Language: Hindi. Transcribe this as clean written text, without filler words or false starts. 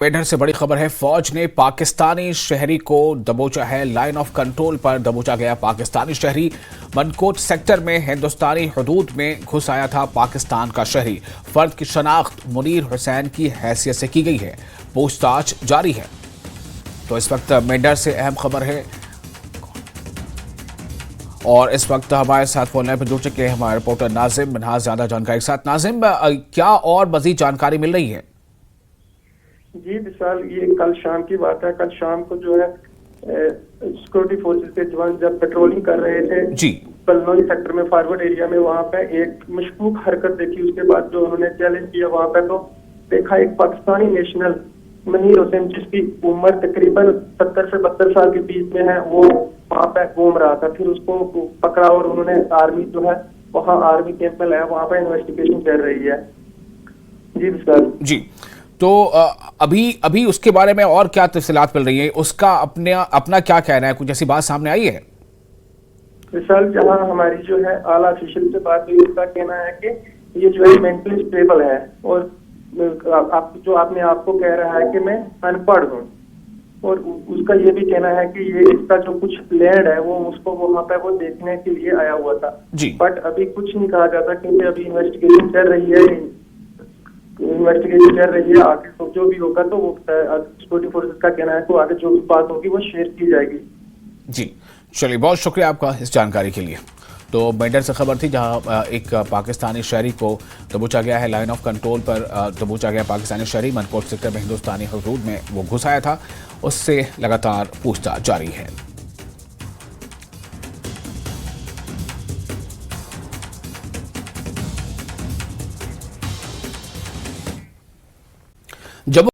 पेडर से बड़ी खबर है। फौज ने पाकिस्तानी शहरी को दबोचा है। लाइन ऑफ कंट्रोल पर दबोचा गया पाकिस्तानी शहरी। मनकोट सेक्टर में हिंदुस्तानी हदूद में घुस आया था पाकिस्तान का शहरी। फर्द की शनाख्त मुनीर हुसैन की हैसियत से की गई है। पूछताछ जारी है। तो इस वक्त मेडर से अहम खबर है और इस वक्त हमारे साथ फोन लाइन पर जुड़ चुके हैं हमारे रिपोर्टर नाजिम मिनहाज। ज्यादा जानकारी के साथ नाजिम, क्या और मजीद जानकारी मिल रही है? जी विशाल, ये कल शाम की बात है। कल शाम को जो है सिक्योरिटी फोर्सेस के जवान जब पेट्रोलिंग कर रहे थे जी पलनोई सेक्टर में फॉरवर्ड एरिया में, वहां पे एक मशकूक हरकत देखी। उसके बाद जो उन्होंने चैलेंज किया वहां पे, तो देखा एक पाकिस्तानी नेशनल मुनीर हुसैन जिसकी उम्र तकरीबन 70 से 72 साल के बीच में है, वो वहां पे घूम रहा था। फिर उसको पकड़ा और उन्होंने आर्मी जो है वहाँ आर्मी कैंप में लाया। वहां पे इन्वेस्टिगेशन चल रही है। जी विशाल जी, तो अभी उसके बारे में और क्या तफसीलात मिल रही है? उसका अपना क्या कहना है? कुछ ऐसी बात सामने आई है? विशाल, जहां हमारी जो है आला ऑफिशियल से बात हुई, उसका कहना है कि ये जो है मेंटली स्टेबल है और आप जो आपने आपको कह रहा है कि मैं अनपढ़ हूँ, और उसका ये भी कहना है कि ये इसका जो कुछ लैंड है वो उसको वहां पे वो देखने के लिए आया हुआ था। बट अभी कुछ नहीं कहा जाता क्योंकि अभी इन्वेस्टिगेशन चल रही है। आगे तो जो भी होगा तो वो सिक्योरिटी फोर्सेस का कहना है तो आगे जो भी बात होगी वो शेयर की जाएगी। जी चलिए, बहुत शुक्रिया आपका इस जानकारी के लिए। तो मेडर से खबर थी जहां एक पाकिस्तानी शहरी को दबोचा गया है। लाइन ऑफ कंट्रोल पर दबोचा गया पाकिस्तानी शहरी। मनकोट सेक्टर में हिंदुस्तानी हदूद में वो घुस आया था। उससे लगातार पूछताछ जारी है।